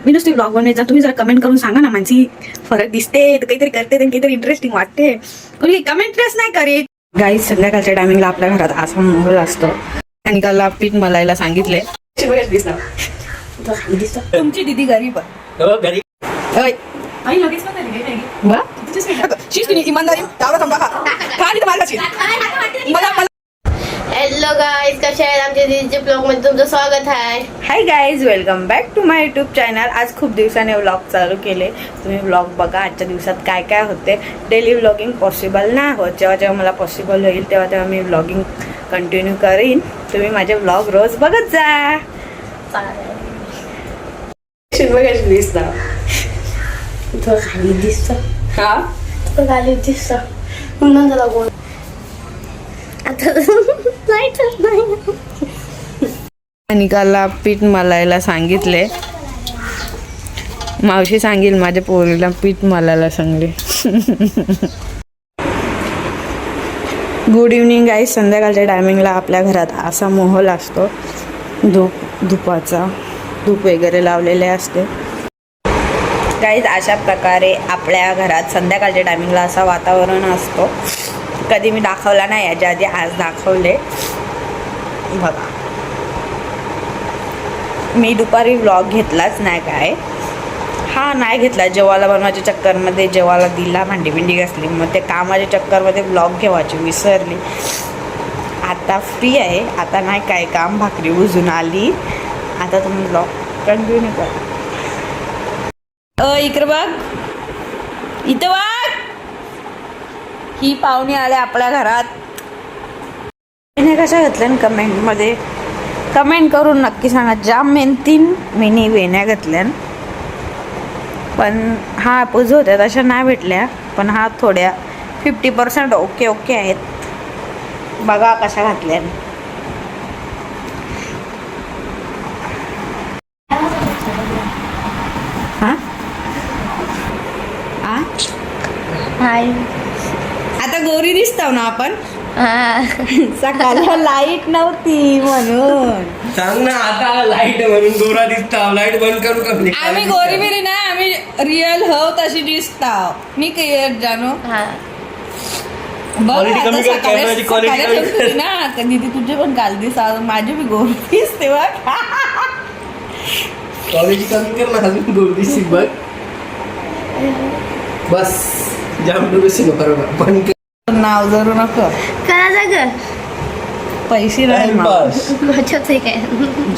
मी नुसती ब्लॉग बनवायचा, तुम्ही जरा कमेंट करून सांगा ना, माणसी फरक दिसते तर काहीतरी करते काहीतरी इंटरेस्टिंग वाटते, कोणी कमेंटच नाही करीत. गाईज संध्याकाळच्या टायमिंगला आपल्या घरात असा माहोल असतो. आणि काल पीठ मलायला सांगितले. तुमची दीदी गरीब आहे. इमानदारी हॅलो गाईज, कशा आहेत? आमच्या दीदीच्या ब्लॉग मध्ये तुमचं स्वागत आहे. Hi guys, welcome back to my YouTube channel. आज खूप दिवसाने व्लॉग चालू केले. तुम्ही व्लॉग बघा आजच्या दिवसात काय काय होते. डेली व्लॉगिंग पॉसिबल नाही होत. जेव्हा जेव्हा मला पॉसिबल होईल तेव्हा तेव्हा मी व्लॉगिंग कंटिन्यू करीन. तुम्ही माझे व्लॉग रोज बघत जा. खाली दिसत हा खाली दिसत म्हणून त्याला गोल आता नाही. अनिकाला पीठ मलायला सांगितले. मावशी सांगेल माझ्या पोरीला पीठ मलायला सांगले. Good evening guys. संध्याकाळच्या टायमिंगला आपल्या घरात असा माहोल असतो. धुपाचा धूप वगैरे लावलेले असते. गाईज अशा प्रकारे आपल्या घरात संध्याकाळच्या टायमिंगला असा वातावरण असतो. कधी मी दाखवला नाही याच्या आधी, आज दाखवले बघा. मी दुपारी व्लॉग घेतलाच नाही काय. हा नाही घेतला, जेवायला बनवायच्या चक्करमध्ये जेवायला दिला, भांडी बिंडी घासली, मग ते कामाच्या चक्करमध्ये व्लॉग घेवायची विसरली. आता फ्री आहे, आता नाही काय काम, भाकरी उजून आली. आता तुम्ही व्लॉग कंटिन्यू करा. इकडे बघ, इथं बघ, ही पाहुणे आले आपल्या घरात. तिने कशा घातल्या कमेंटमध्ये कमेंट करून नक्की सांगा. जाम मेहनतीन मिनी वेण्या घातल्या, पण हा पूज होत्या तशा नाही भेटल्या, पण हा थोड्या 50% ओके आहेत. बघा कशा घातल्या. हाय, आता गोरी दिसतो ना आपण. सकाळला लाईट नव्हती म्हणून सांग ना. आता लाईट म्हणून गोरा दिसता. लाईट बंद करू का? आम्ही गोरी बिरी ना, आम्ही रिअल हो तशी दिसता. मी काय जाणू. Quality कमी कर, कॅमेराची quality कमी कर. ना कधी ती तुझे पण काल दिसा, माझी बी गोरी दिसते बघ. कॉलेज कमी कर ना, अजून गोर दिसती बघ. बस जाम डोकं बरोबर पण नाव जरू नको. करा ग पैसे नाही माझ्यात काय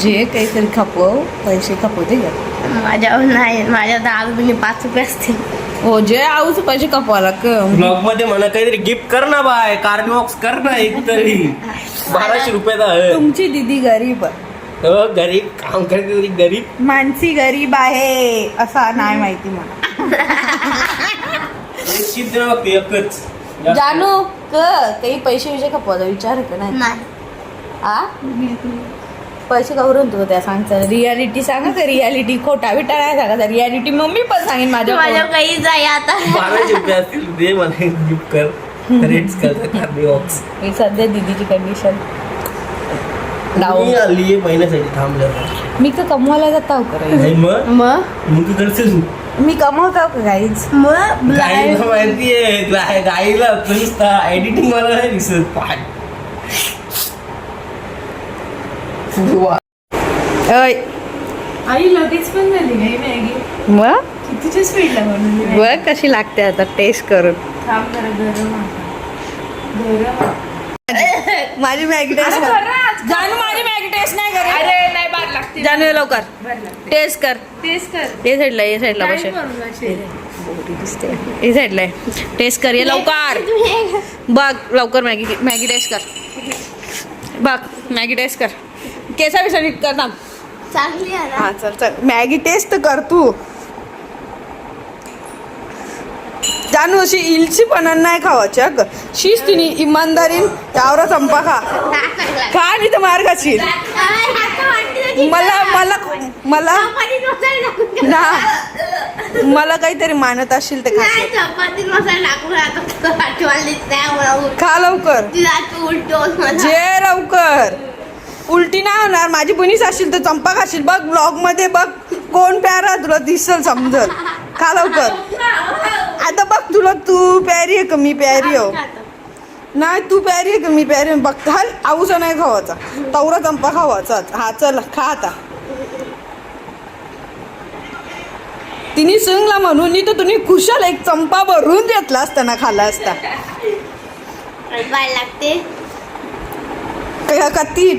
जे काहीतरी खपव, पैसे खपवते का? माझ्यावर नाही. माझ्या तर 5 रुपये असतील. हो, जे आऊच पैसे खपवायला ब्लॉग मध्ये म्हणा काहीतरी गिफ्ट कर ना बाय. कार्ड बॉक्स कर ना एक तरी. 1200 रुपयाचा आहे. तुमची दीदी गरीब हो, गरीब काम करते तरी गरीब माणसी गरीब आहे असा नाही माहिती मला. एकच जानू काही पैसे विषय खपवता विचार का नाही? आ पैसे कवरून तू त्या सांगता. रियालिटी सांगा का? रियालिटी खोटा बिटा नाही सांगा. रियालिटी मम्मी पण सांगेन माझ्या काही जाय आता. 1200 रुपये असतील दे मला गिफ्ट कर. रेट्स कर कार्ड बॉक्स. मी सध्या दीदीची कंडिशन मी आली महिन्यासाठी थांबलं. मी तर कमवायला जाता करायचं. मग तू करशील. मी कमवतो का गाईच? गाईला माहितीये, गाईला नुसता एडिटिंग मला नाही दिसत. पाठ आई लगेच पण झाली नाही मॅगी. मग कितीच्या स्पीडला बनवली बघ कशी लागते. आता टेस्ट करून माझी मॅगी टेस्ट जानू. माझी मॅगी टेस्ट नाही करे. अरे नाही बाद लागते. जानू लवकर टेस्ट कर. ये साईडला बस. ये साईडला टेस्ट कर. ये लवकर बघ, लवकर मॅगी टेस्ट कर. बघ मॅगी टेस्ट कर. केसा बिसा नीट कर ना. चांगली आहे ना. हा चल मॅगी टेस्ट कर तू. जानू अशी इलची पण नाही खावायची अग. शिस्तीने इमानदारीन त्यावर चंपा खा. खा नाही तर मार खाशील. मला काहीतरी मानत असेल तर खा लवकर. जे लवकर उलटी नाही होणार. माझी बनीस असेल तर चंपा खाशील. बघ ब्लॉग मध्ये बघ कोण प्यारा तुला दिसल समजल. खा लवकर. आता बघ तुला तू प्यारी आहे का मी प्यारी हो. नाही तू प्यारी आहे का मी प्यारी आहे. बघ हल आऊसा नाही खावाचा. तवरा चंपा खावाचा. हा चल खा आता. तिने सांगला म्हणून तर तुम्ही खुशाल एक चंपा भरून घेतला असताना खाला असता. बाय लागते. किती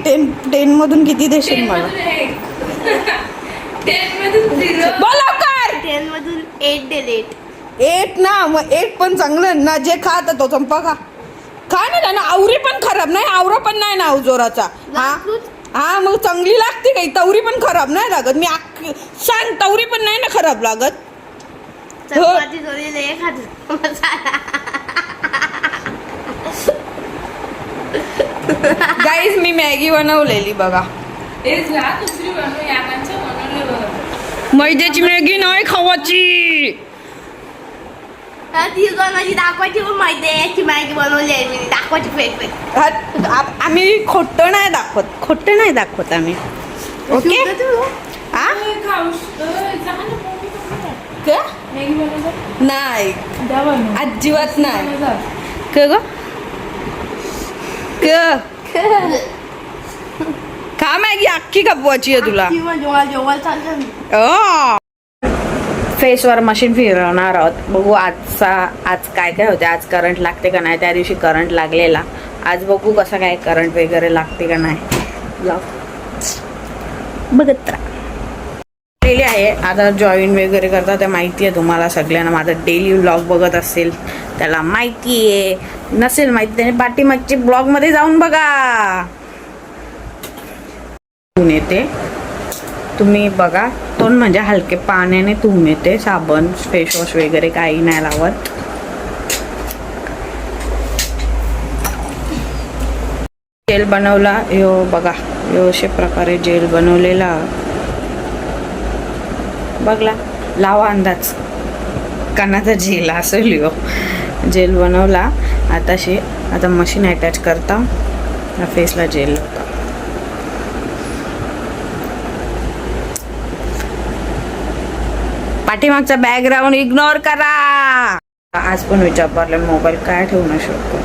10 मधून किती देशील मला. 10 मधून 8 दिले. 8 ना मग 8 पण चांगलं ना. जे खात तो चंपा खा. खा ना ना. आवरी पण खराब नाही. आवरा पण नाही ना जोराचा. हा मग चांगली लागते काही. तवरी पण खराब नाही लागत. मी सांग तवरी पण नाही ना खराब लागत. चपाती जोडी लय खात. गाईज मी मॅगी बनवलेली बघा. मैद्याची मॅगी नाही खावाची. ती माझी दाखवायची पण माहिती आहे. याची मॅगी बनवली आहे मी. दाखवायची फेक. आम्ही खोटं नाही दाखवत. खोटं नाही दाखवत आम्ही. ओके हा नाही अजिबात नाही. खा मॅगी अख्खी खपवायची आहे तुला. फेसवर मशीन फिरवणार आहोत. बघू आज काय काय होते. आज करंट लागते का नाही. त्या दिवशी करंट लागलेला. आज बघू कसं काय करंट वगैरे लागते का नाही. बघत राहिलेली आहे. आता जॉईन वगैरे करता ते माहिती आहे तुम्हाला सगळ्यांना. माझा डेली व्लॉग बघत असेल त्याला माहिती आहे. नसेल माहिती त्याने पाठीमागची ब्लॉग मध्ये जाऊन बघा. येते तुम्ही बघा. तोंड म्हणजे हलके पाण्याने धुवून येते. साबण फेसवॉश वगैरे काही नाही लावत. जेल बनवला यो बघा. यो अशा प्रकारे जेल बनवलेला बघला. लावा अंदाज कानाचा जेल असेल यो. जेल बनवला. आता मशीन अटॅच करता फेसला जेल लावता. पाठीमागचा बॅकग्राऊंड इग्नोर करा. आज पण विचार पडला मोबाईल काय ठेवू न शकतो.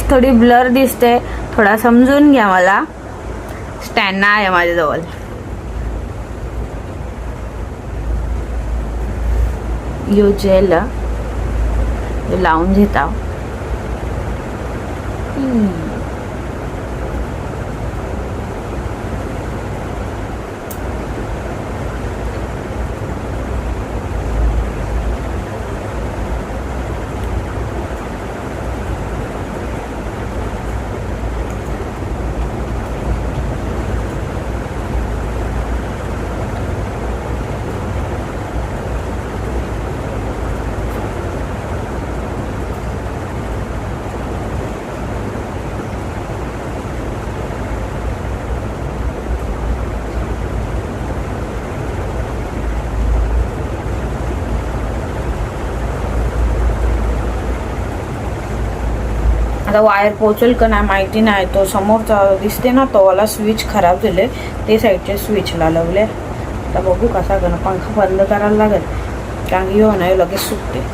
थोडी ब्लर दिसते. थोडा समजून घ्या मला. स्टँड नाही आहे माझ्याजवळ. यो जेल लावून घेता. आता वायर पोचेल का नाही माहिती नाही. तो समोरचा दिसते ना तो वाला स्विच खराब झाले. ते साईडचे स्विचला लावले. आता बघू कसा करणं. पंखा बंद करायला लागेल कारण की नाही लगेच सुटते.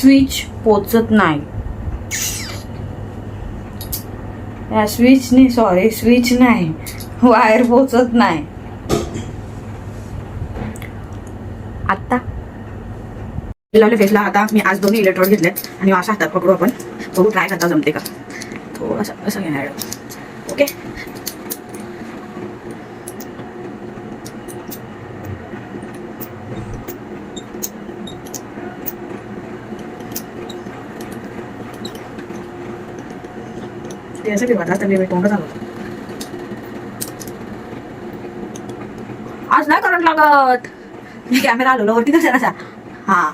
स्विच पोचत नाही. या स्विच नाही वायर पोचत नाही. आता लावले फेसला. आता मी आज दोन्ही इलेक्ट्रोड घेतलेत आणि असा हातात पकडू आपण. बघू ट्राय करता जमते का. थोडासा असं घेणार. ओके ते असं किंवा तर मी तोंड झालं. आज नाही करंट लागत. मी कॅमेरा आलो वरती कसा कसा. हा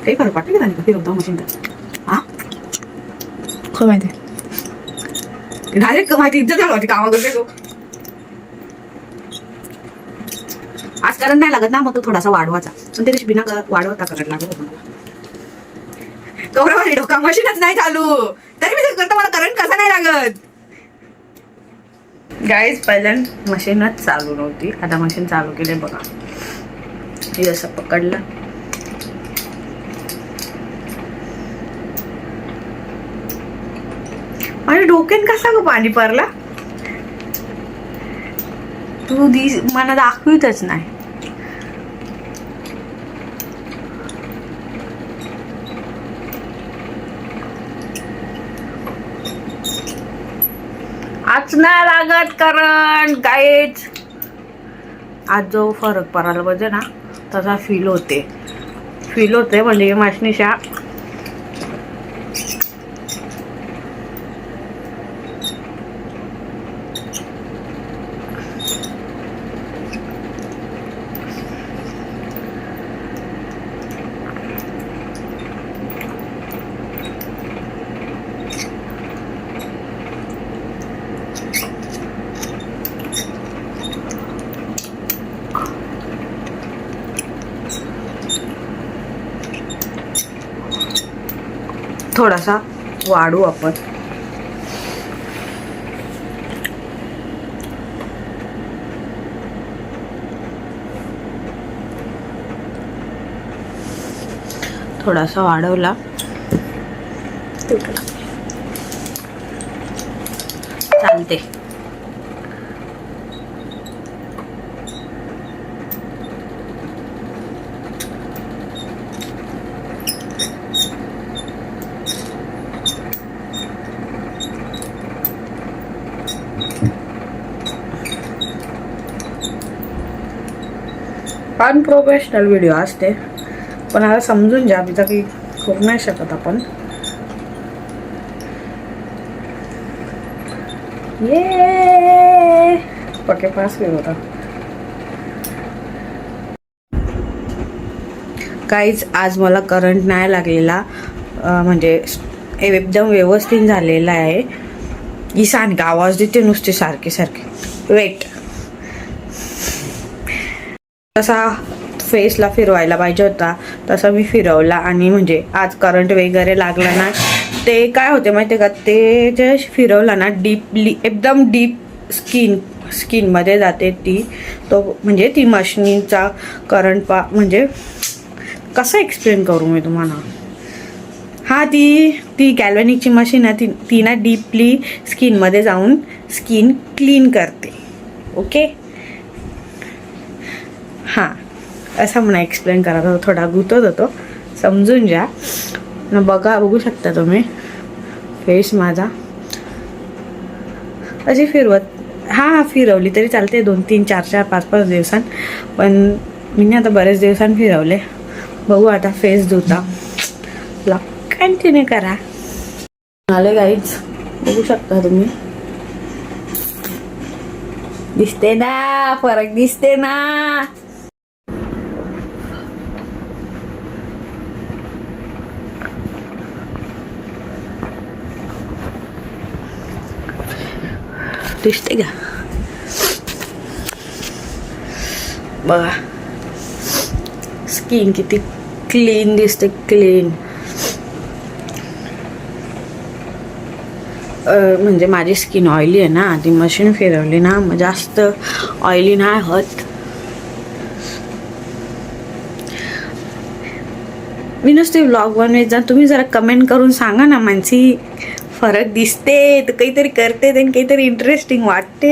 काही फरक वाटतं का त्यांनी फिरवता मशीन तर हा खरं माहिती डायरेक्ट माहिती इज्जत घालवायची कामा करते तो आज करंट नाही लागत ना मग तो थोडासा वाढवायचा पण ते बिना वाढवता करंट लागत होता मला गौरव डोका मशीनच नाही चालू तरी मी करतो मला करंट कसा नाही लागत गाईज पहिल्यांदा मशीनच चालू नव्हती आता मशीन चालू केले बघा हे असं पकडलं आणि डोक्यात कसा ग पाणी पडला तू मला दाखवितच नाही आज नाही लागत करंट काहीच आज जो फरक पडायला पाहिजे ना तसा फील होते म्हणजे मशनीच्या थोडासा वाढू आपण थोडासा वाढवला चालते अनप्रोफेशनल व्हिडिओ असते पण आता समजून घ्या तिचा काही खूप नाही शकत आपण ये पके पास होता काहीच आज मला करंट नाही लागलेला म्हणजे एकदम व्यवस्थित झालेला आहे ही सांग आवाज देते नुसते सारखे सारखे वेट तसा फेसला फिरवायला पाहिजे होता तसा मी फिरवला आणि म्हणजे आज करंट वगैरे लागला ना ते काय होते माहिती का ते जे फिरवला ना डीपली एकदम डीप स्किनमध्ये जाते ती तो म्हणजे ती मशीनचा करंट म्हणजे कसं एक्सप्लेन करू मी तुम्हाला हा ती गॅल्व्हॅनिकची मशीन आहे ती ना डीपली स्किनमध्ये जाऊन स्किन क्लीन करते ओके हां असं मला एक्सप्लेन करायचा होता थोडा गुतत होतो समजून घ्या ना बघू शकता तुम्ही फेस माझा अशी फिरवत हां फिरवली तरी चालते 2 3 4 4 5 5 दिवसांत पण मी आता बरेच दिवसांनी फिरवले बघू आता फेस धुता कंटिन्यू करा आले गाईज बघू शकता तुम्ही दिसते ना फरक दिसते ना दिसते का बघा स्किन किती क्लीन दिसते क्लीन म्हणजे माझी स्किन ऑइली आहे ना ती मशीन फिरवली ना मग जास्त ऑइली नाही होत मी नुसते व्लॉग बनवायचा जा तुम्ही जरा कमेंट करून सांगा ना माणसी फरक दिसते तर काहीतरी करते आणि काहीतरी इंटरेस्टिंग वाटते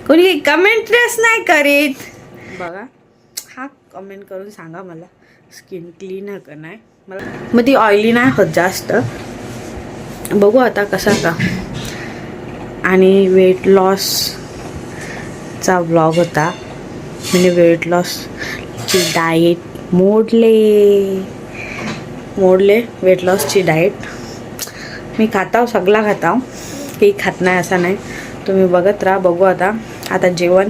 कोणी कमेंटच नाही करीत बघा हा कमेंट करून सांगा मला स्किन क्लीन आहे का नाही मला मग ती ऑइली नाही होत जास्त बघू आता कसा का आणि वेट लॉसचा व्लॉग होता म्हणजे वेट लॉसची डाएट मोडले वेट लॉसची डाएट मी खाताव सगळा खाताव काही खात नाही असं नाही तुम्ही बघत राहा बघू आता जेवण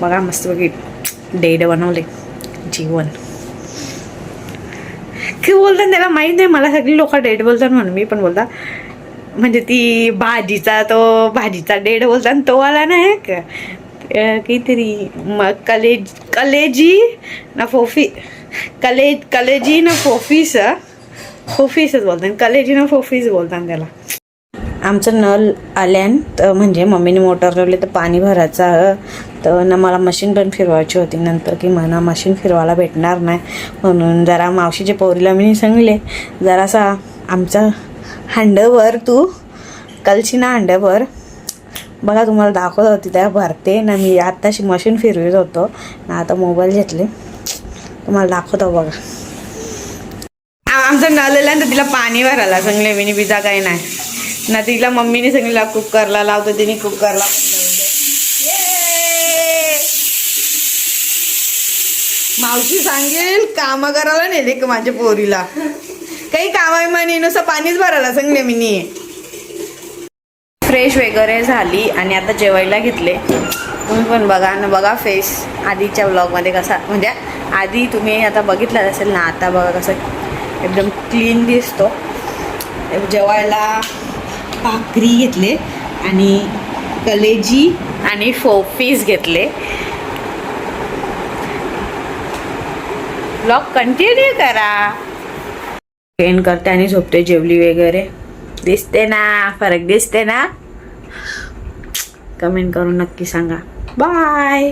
बघा मस्तपैकी डेड बनवले जेवण की बोलतात त्याला माहीत नाही, मला सगळी लोक डेट बोलतात म्हणून मी पण बोलता. म्हणजे ती भाजीचा डेट बोलतात तो आला नाही का काहीतरी कलेजी ना कलेजी ना फोफीसच बोलतात, कलेजी ना फोफीस बोलतात त्याला. आमचं नळ आल्यान तर म्हणजे मम्मीने मोटर लावली तर पाणी भरायचं, तर ना मला मशीन पण फिरवायची होती नंतर, की मला मशीन फिरवायला भेटणार नाही म्हणून जरा मावशीच्या पोरीला मी सांगले जरासा आमचा हांडवर तू कलशी ना हांड्यावर बघा तुम्हाला दाखवत होती त्या भरते ना. मी आत्ताशी मशीन फिरवत होतो ना, आता मोबाईल घेतले तुम्हाला दाखवतो बघा. आमचं नळ आल्यानंतर तिला पाणी भरायला सांगले मी, बिजा काही नाही ना. तिला मम्मीने सांगितलं कुकरला लावतो, तिने कुकरला पण लावले. मावशी सांगेल काम करायला नेले का माझ्या पोरीला, काही काम म्हणे नुसतं पाणीच भरायला सांगले मी. फ्रेश वगैरे झाली आणि आता जेवायला घेतले. तुम्ही पण बघा ना, बघा फेस आधीच्या व्लॉगमध्ये कसा, म्हणजे आधी तुम्ही आता बघितलं असेल ना, आता बघा कसं एकदम क्लीन दिसतो. जेवायला भाकरी घेतले आणि कलेजी आणि फोफीस घेतले. व्लॉग कंटिन्यू करा. पेन करते आणि झोपते. जेवली वगैरे दिसते ना, फरक दिसते ना, कमेंट करून नक्की सांगा. बाय.